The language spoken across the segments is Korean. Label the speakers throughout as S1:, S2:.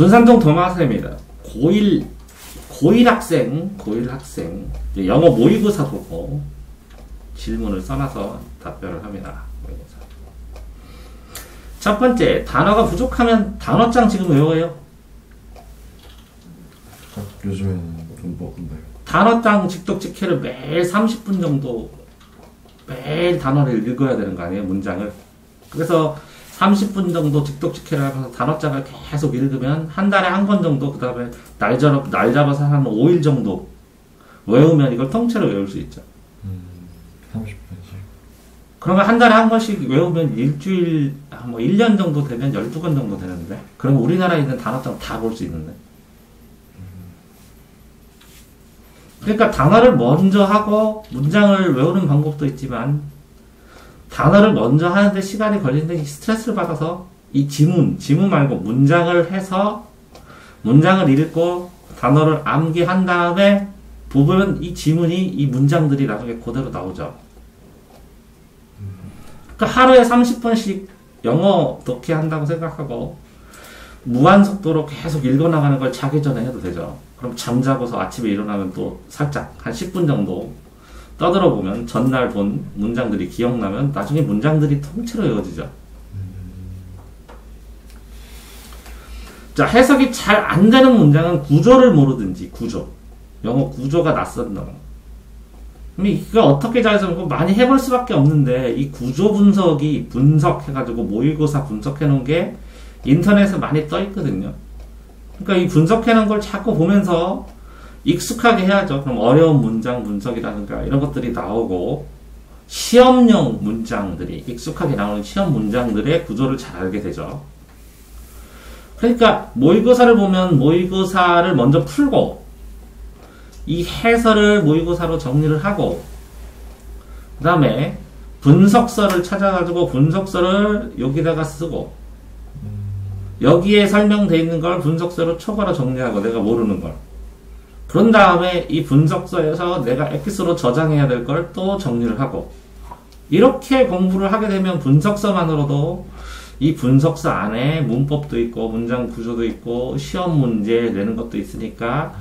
S1: 분산동 도마쌤입니다. 고1 학생, 영어 모의고사 보고 질문을 써놔서 답변을 합니다. 모의고사. 첫 번째, 단어가 부족하면 단어장 지금 외워요?
S2: 요즘에는 못 본다요.
S1: 단어장 직독직해를 매일 30분 정도 매일 단어를 읽어야 되는 거 아니에요? 문장을. 그래서 30분 정도 직독직해를 하면서 단어장을 계속 읽으면 한 달에 한 권 정도, 그 다음에 날 잡아서 한 5일 정도 외우면 이걸 통째로 외울 수 있죠.
S2: 30분씩.
S1: 그러면 한 달에 한 권씩 외우면 일주일, 뭐 1년 정도 되면 12권 정도 되는데, 그럼 우리나라에 있는 단어장 다 볼 수 있는데. 그러니까 단어를 먼저 하고 문장을 외우는 방법도 있지만, 단어를 먼저 하는데 시간이 걸리는데 스트레스를 받아서 이 지문 말고 문장을 해서 문장을 읽고 단어를 암기한 다음에 보면 이 지문이 이 문장들이 나중에 그대로 나오죠. 그러니까 하루에 30분씩 영어 독해 한다고 생각하고 무한속도로 계속 읽어나가는 걸 자기 전에 해도 되죠. 그럼 잠자고서 아침에 일어나면 또 살짝 한 10분 정도 떠들어보면 전날 본 문장들이 기억나면 나중에 문장들이 통째로 외워지죠. 자, 해석이 잘 안 되는 문장은 구조를 모르든지, 영어 구조가 낯선다. 그럼 이거 어떻게 잘 해석하고 많이 해볼 수밖에 없는데, 이 구조 분석해가지고 모의고사 분석해놓은 게 인터넷에 많이 떠있거든요. 그러니까 이 분석해놓은 걸 자꾸 보면서 익숙하게 해야죠. 그럼 어려운 문장 분석이라든가 이런 것들이 나오고, 시험용 문장들이, 익숙하게 나오는 시험 문장들의 구조를 잘 알게 되죠. 그러니까 모의고사를 보면 모의고사를 먼저 풀고, 이 해설을 모의고사로 정리를 하고, 그 다음에 분석서를 찾아가지고 분석서를 여기다가 쓰고, 여기에 설명되어 있는 걸 분석서로 초과로 정리하고, 내가 모르는 걸. 그런 다음에 이 분석서에서 내가 엑스로 저장해야 될 걸 또 정리를 하고, 이렇게 공부를 하게 되면 분석서만으로도 이 분석서 안에 문법도 있고 문장 구조도 있고 시험 문제 내는 것도 있으니까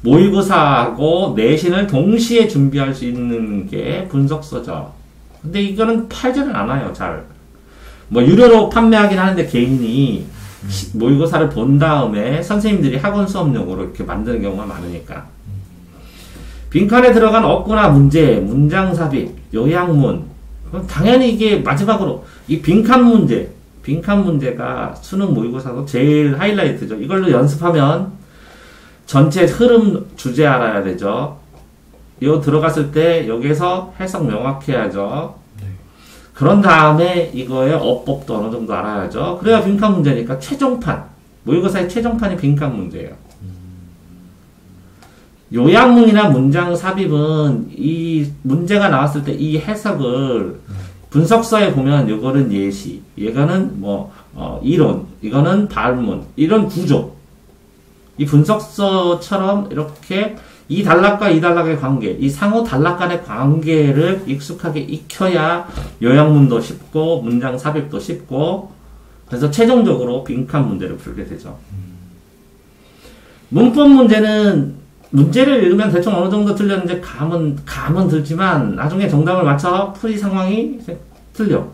S1: 모의고사하고 내신을 동시에 준비할 수 있는 게 분석서죠. 근데 이거는 팔지는 않아요, 잘. 뭐 유료로 판매하긴 하는데 개인이 모의고사를 본 다음에 선생님들이 학원 수업용으로 이렇게 만드는 경우가 많으니까. 빈칸에 들어간 어구나 문제, 문장 삽입, 요약문. 그럼 당연히 이게 마지막으로 이 빈칸 문제가 수능 모의고사도 제일 하이라이트죠. 이걸로 연습하면 전체 흐름 주제 알아야 되죠. 이거 들어갔을 때 여기에서 해석 명확히 해야죠. 그런 다음에 이거의 어법도 어느 정도 알아야죠. 그래야 빈칸 문제니까 최종판. 모의고사의 최종판이 빈칸 문제예요. 요약문이나 문장 삽입은 이 문제가 나왔을 때 이 해석을 분석서에 보면 이거는 예시, 이거는 이론, 이거는 발문, 이런 구조. 이 분석서처럼 이렇게 이 단락과 이 단락의 관계, 이 상호 단락 간의 관계를 익숙하게 익혀야 요약문도 쉽고 문장 삽입도 쉽고, 그래서 최종적으로 빈칸 문제를 풀게 되죠. 문법 문제는 문제를 읽으면 대충 어느 정도 틀렸는데 감은 들지만 나중에 정답을 맞춰 풀이 상황이 틀려.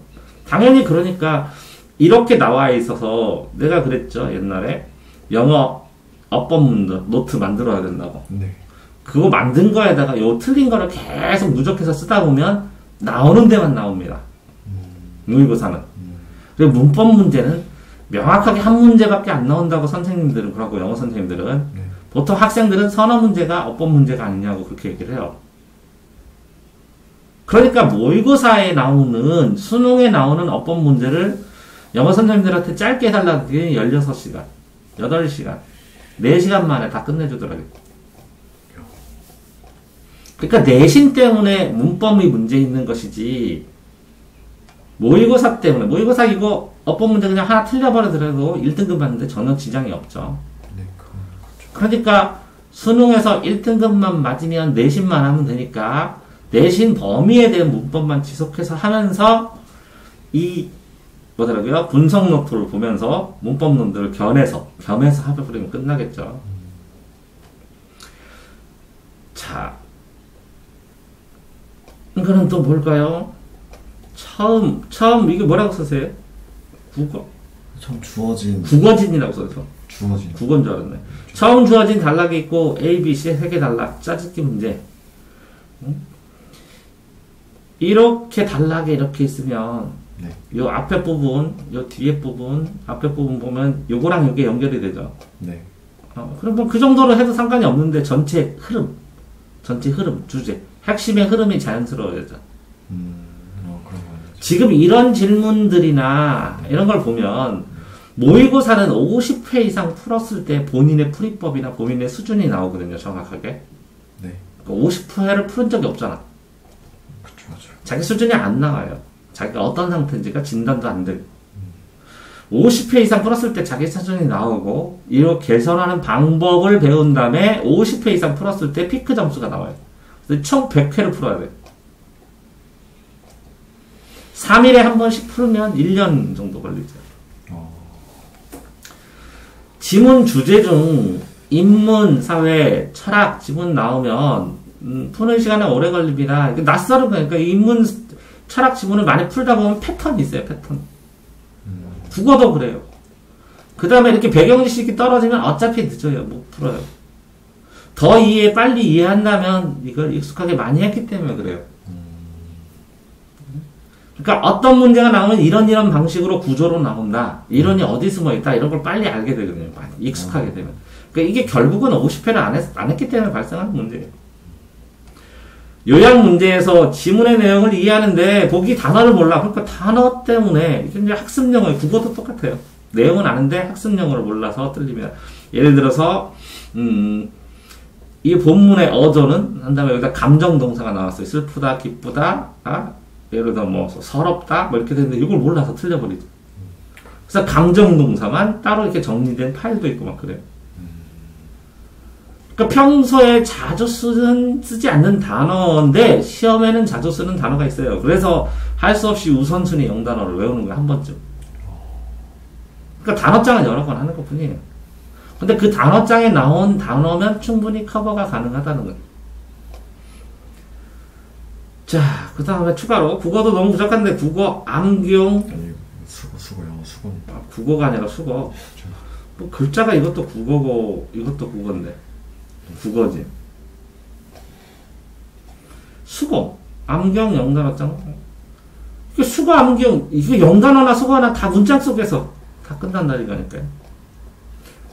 S1: 당연히 그러니까 이렇게 나와 있어서 내가 그랬죠, 옛날에. 영어 어법 노트 만들어야 된다고.
S2: 네.
S1: 그거 만든 거에다가 요 틀린 거를 계속 누적해서 쓰다 보면 나오는 데만 나옵니다. 모의고사는. 그리고 문법 문제는 명확하게 한 문제밖에 안 나온다고 선생님들은 그러고, 영어 선생님들은. 보통 학생들은 선어 문제가 어법 문제가 아니냐고 그렇게 얘기를 해요. 그러니까 모의고사에 나오는, 수능에 나오는 어법 문제를 영어 선생님들한테 짧게 해달라는 게 16시간, 8시간, 4시간 만에 다 끝내주더라고요. 그러니까 내신 때문에 문법이 문제 있는 것이지, 모의고사 때문에, 모의고사 이거 어법 문제 그냥 하나 틀려버리더라도 1등급 받는데 전혀 지장이 없죠.
S2: 네,
S1: 그러니까 수능에서 1등급만 맞으면 내신만 하면 되니까 내신 범위에 대한 문법만 지속해서 하면서 이 뭐더라고요? 분석 노트를 보면서 문법론들을 겸해서 합해 버리면 끝나겠죠. 자, 이거는 또 뭘까요? 처음 이게 뭐라고 쓰세요?
S2: 처음 주어진.
S1: 국어진이라고 써서
S2: 주어진.
S1: 국어인 줄 알았네. 처음 주어진 단락이 있고 A, B, C 세 개 단락 짜집기 문제. 이렇게 단락에 이렇게 있으면
S2: 네.
S1: 요 앞에 부분, 요 뒤에 부분, 앞에 부분 보면 요거랑 요게 연결이 되죠.
S2: 네.
S1: 그러면 그 정도로 해도 상관이 없는데 전체 흐름, 주제, 핵심의 흐름이 자연스러워야죠.
S2: 그런 거 아니죠.
S1: 지금 이런 질문들이나 이런 걸 보면 모의고사는 50회 이상 풀었을 때 본인의 풀이법이나 본인의 수준이 나오거든요, 정확하게.
S2: 네.
S1: 50회를 풀은 적이 없잖아.
S2: 그쵸, 맞아요.
S1: 자기 수준이 안 나와요. 자기가 어떤 상태인지가 진단도 안 되고. 50회 이상 풀었을 때 자기 수준이 나오고, 이렇게 개선하는 방법을 배운 다음에 50회 이상 풀었을 때 피크 점수가 나와요. 그래서 총 100회를 풀어야 돼요. 3일에 한 번씩 풀면 1년 정도 걸리죠. 지문 주제 중 인문, 사회, 철학 지문 나오면 푸는 시간은 오래 걸립니다. 낯설은 거니까 인문, 철학 지문을 많이 풀다 보면 패턴이 있어요. 패턴. 국어도 그래요. 그 다음에 이렇게 배경지식이 떨어지면 어차피 늦어요. 못 풀어요. 더 빨리 이해한다면 이걸 익숙하게 많이 했기 때문에 그래요. 그러니까 어떤 문제가 나오면 이런 방식으로 구조로 나온다. 이론이 어디 숨어 있다. 이런 걸 빨리 알게 되거든요. 많이 익숙하게 되면. 그러니까 이게 결국은 50회를 안 했기 때문에 발생하는 문제예요. 요약 문제에서 지문의 내용을 이해하는데 보기 단어를 몰라. 그러니까 단어 때문에 이게 이제 학습용어예요. 국어도 똑같아요. 내용은 아는데 학습용어를 몰라서 틀립니다. 예를 들어서 이 본문의 어조는 한 다음에 여기다 감정 동사가 나왔어요. 슬프다, 기쁘다, 예를 들어 뭐 서럽다 뭐 이렇게 되는데 이걸 몰라서 틀려버리죠. 그래서 감정 동사만 따로 이렇게 정리된 파일도 있고 막 그래요. 그러니까 평소에 자주 쓰지 않는 단어인데 시험에는 자주 쓰는 단어가 있어요. 그래서 할 수 없이 우선순위 영단어를 외우는 거예요. 한 번쯤. 그러니까 단어장은 여러 번 하는 것 뿐이에요. 근데 그 단어장에 나온 단어면 충분히 커버가 가능하다는 거예요. 자, 그 다음에 추가로 국어도 너무 부족한데 국어 암기용
S2: 아니, 수고요. 수고.
S1: 국어가 아니라 수거. 뭐 글자가 이것도 국어고 이것도 국어인데 국어지. 수거, 암기용, 영단어장. 이게 수거, 암기용 이거 영단어나 수거나 다 문장 속에서 다 끝난다니까요.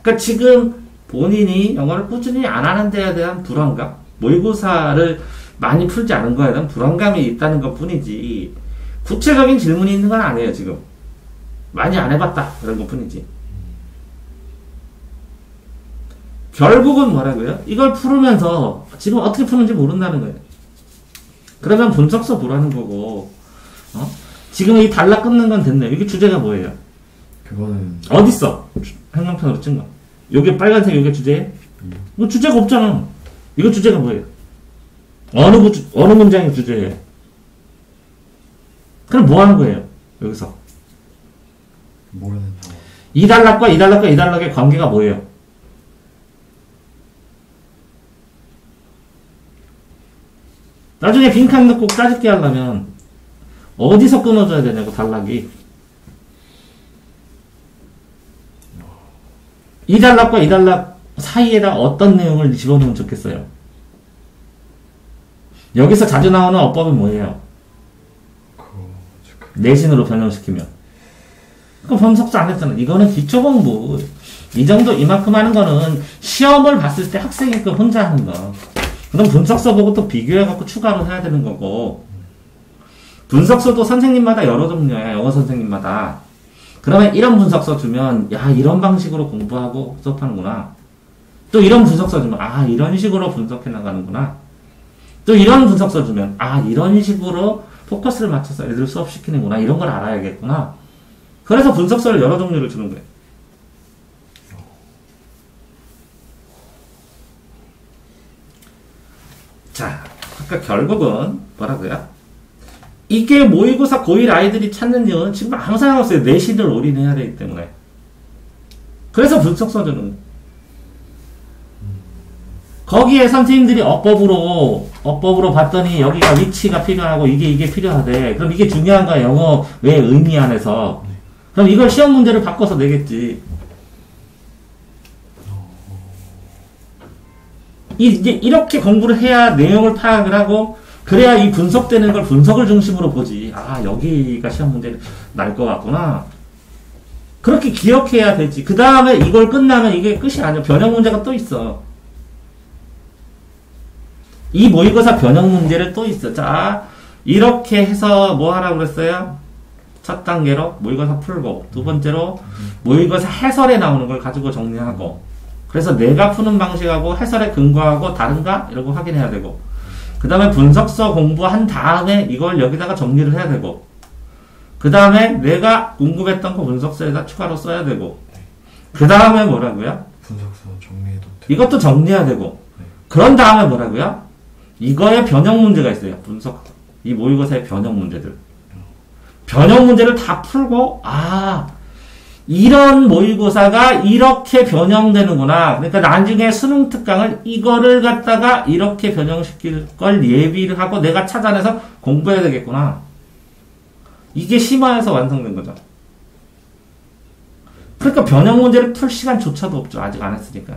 S1: 그러니까 지금 본인이 영어를 꾸준히 안 하는 데에 대한 불안감, 모의고사를 많이 풀지 않은 거에 대한 불안감이 있다는 것 뿐이지 구체적인 질문이 있는 건 아니에요. 지금 많이 안 해봤다 그런 것 뿐이지. 결국은 뭐라고요? 이걸 풀으면서 지금 어떻게 푸는지 모른다는 거예요. 그러면 분석서 보라는 거고, 지금 이 단락 끊는 건 됐네요. 이게 주제가 뭐예요?
S2: 그거는
S1: 어딨어? 행방편으로 찐 거. 요게 빨간색 요게 주제예요? 이거 주제가 없잖아. 이거 주제가 뭐예요? 어느 문장이 주제예요? 그럼 뭐 하는 거예요? 여기서.
S2: 모르는 단어.
S1: 이 단락과 이 단락과 이 단락의 관계가 뭐예요? 나중에 빈칸 넣고 짜집기 하려면 어디서 끊어줘야 되냐고 단락이. 이 단락과 이 단락 사이에다 어떤 내용을 집어넣으면 좋겠어요? 여기서 자주 나오는 어법은 뭐예요? 내신으로 변형시키면. 그 분석도 안 했잖아. 이거는 기초 공부. 이 정도 이만큼 하는 거는 시험을 봤을 때 학생이 그 혼자 하는 거. 그럼 분석서 보고 또 비교해갖고 추가로 해야 되는 거고. 분석서도 선생님마다 여러 종류야. 영어 선생님마다. 그러면 이런 분석서 주면 야 이런 방식으로 공부하고 수업하는구나. 또 이런 분석서 주면 이런 식으로 분석해 나가는구나. 또 이런 분석서 주면 이런 식으로 포커스를 맞춰서 애들 수업 시키는구나. 이런 걸 알아야겠구나. 그래서 분석서를 여러 종류를 주는 거예요. 자, 그러니까 결국은 뭐라고요? 이게 모의고사 고1 아이들이 찾는 이유는 지금 아무 상관 없어요. 내신을 올인해야 되기 때문에. 그래서 분석서 주는 거예요. 거기에 선생님들이 어법으로 봤더니 여기가 위치가 필요하고 이게 필요하대. 그럼 이게 중요한 거야. 영어 왜 의미 안에서. 그럼 이걸 시험 문제를 바꿔서 내겠지. 이제 이렇게 공부를 해야 내용을 파악을 하고 그래야 이 분석되는 걸 분석을 중심으로 보지. 아, 여기가 시험 문제 날 것 같구나. 그렇게 기억해야 되지. 그 다음에 이걸 끝나면 이게 끝이 아니야. 변형 문제가 또 있어. 이 모의고사 변형 문제를 또 있어. 자, 이렇게 해서 뭐 하라고 그랬어요? 첫 단계로 모의고사 풀고, 두 번째로 모의고사 해설에 나오는 걸 가지고 정리하고, 그래서 내가 푸는 방식하고 해설에 근거하고 다른가? 이러고 확인해야 되고, 그 다음에 분석서 공부한 다음에 이걸 여기다가 정리를 해야 되고, 그 다음에 내가 궁금했던 거 분석서에다 추가로 써야 되고, 그 다음에 뭐라고요?
S2: 분석서 정리해도 돼.
S1: 이것도 정리해야 되고, 그런 다음에 뭐라고요? 이거에 변형 문제가 있어요. 이 모의고사의 변형 문제들. 변형 문제를 다 풀고, 아, 이런 모의고사가 이렇게 변형되는구나. 그러니까 나중에 수능 특강을 이거를 갖다가 이렇게 변형시킬 걸 예비를 하고 내가 찾아내서 공부해야 되겠구나. 이게 심화해서 완성된 거죠. 그러니까 변형 문제를 풀 시간조차도 없죠. 아직 안 했으니까.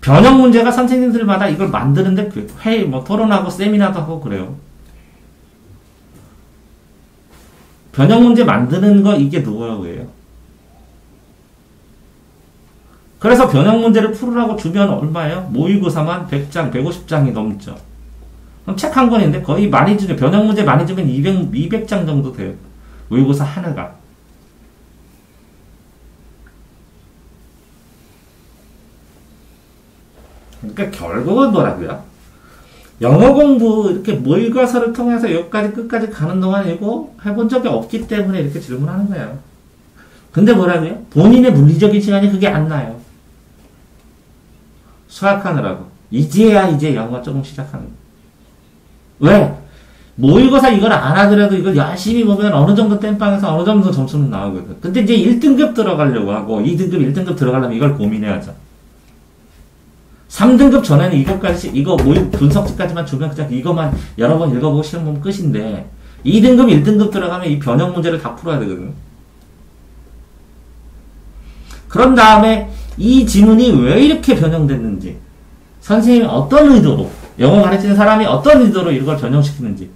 S1: 변형 문제가 선생님들마다 이걸 만드는데 회의, 토론하고 세미나도 하고 그래요. 변형 문제 만드는 거 이게 노하우예요. 그래서 변형 문제를 풀으라고 주면 얼마예요? 모의고사만 100장, 150장이 넘죠. 그럼 책 한 권인데 거의 많이 주면 변형 문제 많이 주면 200장 정도 돼요. 모의고사 하나가. 그러니까 결국은 뭐라고요? 영어 공부 이렇게 모의고사를 통해서 여기까지 끝까지 가는 동안 이거 해본 적이 없기 때문에 이렇게 질문하는 거예요. 근데 뭐라고요? 본인의 물리적인 시간이 그게 안 나요. 수학하느라고. 이제야 이제 영어 조금 시작하는 거예요. 왜? 모의고사 이걸 안 하더라도 이걸 열심히 보면 어느 정도 땜빵에서 어느 정도 점수는 나오거든. 근데 이제 1등급 들어가려고 하고 2등급, 1등급 들어가려면 이걸 고민해야죠. 3등급 전에는 이거 모의 분석지까지만 주면 그냥 이것만 여러 번 읽어보고 시험 보면 끝인데 2등급, 1등급 들어가면 이 변형 문제를 다 풀어야 되거든요. 그런 다음에 이 지문이 왜 이렇게 변형됐는지 선생님이 어떤 의도로 영어 가르치는 사람이 어떤 의도로 이걸 변형시키는지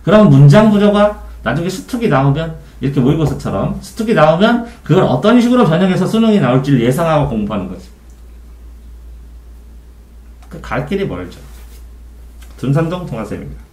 S1: 그럼 문장 구조가 나중에 수특이 나오면 이렇게 모의고사처럼 수특이 나오면 그걸 어떤 식으로 변형해서 수능이 나올지를 예상하고 공부하는 거지. 갈 길이 멀죠. 둔산동 동아쌤입니다.